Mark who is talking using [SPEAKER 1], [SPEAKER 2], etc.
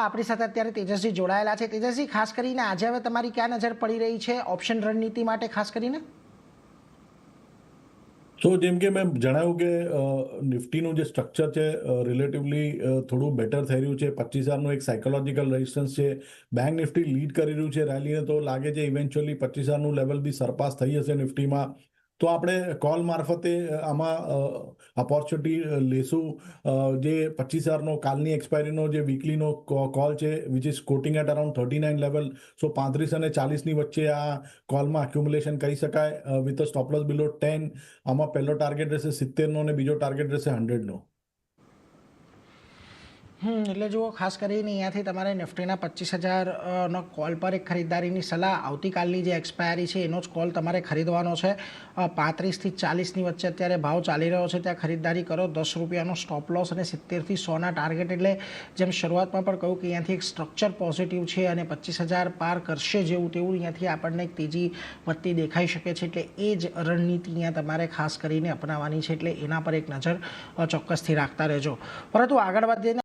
[SPEAKER 1] આપણી સાથે અત્યારે તેજસ્વી જોડાયેલા છે। તેજસ્વી, ખાસ કરીને આજે હવે તમારી ક્યાં નજર પડી રહી છે ઓપ્શન રણનીતિ માટે ખાસ કરીને?
[SPEAKER 2] સો જેમ કે મેં જણાવ્યું કે નિફ્ટીનું જે સ્ટ્રક્ચર છે રિલેટિવલી થોડું બેટર થઈ રહ્યું છે। 25,000નું એક સાયકોલોજીકલ રેઝિસ્ટન્સ છે। બેંક નિફ્ટી લીડ કરી રહ્યું છે રેલીને, તો લાગે છે ઇવેન્ચ્યુઅલી 25,000નું લેવલ બી સરપાસ થઈ જશે નિફ્ટીમાં। તો આપણે કોલ મારફતે આમાં ઓપોર્ચ્યુનિટી લેશું। જે 25,000નો કાલની એક્સપાયરીનો જે વીકલીનો કોલ છે which is quoting at around 39 level, so 35 અને 40ની વચ્ચે આ કોલમાં એક્યુમ્યુલેશન કરી શકાય with a stop loss below 10। આમાં પહેલો ટાર્ગેટ રહેશે 70નો અને બીજો ટાર્ગેટ રહેશે 100નો।
[SPEAKER 1] એટલે જુઓ, ખાસ કરીને અહીંયાથી તમારે નિફ્ટીના 25,000નો કોલ પર એક ખરીદદારીની સલાહ। આવતીકાલની જે એક્સપાયરી છે એનો જ કોલ તમારે ખરીદવાનો છે। 35થી 40ની વચ્ચે અત્યારે ભાવ ચાલી રહ્યો છે, ત્યાં ખરીદદારી કરો। 10 રૂપિયાનો સ્ટોપ લોસ અને 70થી 100ના ટાર્ગેટ। એટલે જેમ શરૂઆતમાં પણ કહ્યું કે અહીંયાથી એક સ્ટ્રક્ચર પોઝિટિવ છે અને 25,000 પાર કરશે જેવું તેવું અહીંયાથી આપણને એક તેજી વધતી દેખાઈ શકે છે। એટલે એ જ રણનીતિ અહીંયા તમારે ખાસ કરીને અપનાવવાની છે, એટલે એના પર એક નજર ચોક્કસથી રાખતા રહેજો। પરંતુ આગળ વધીને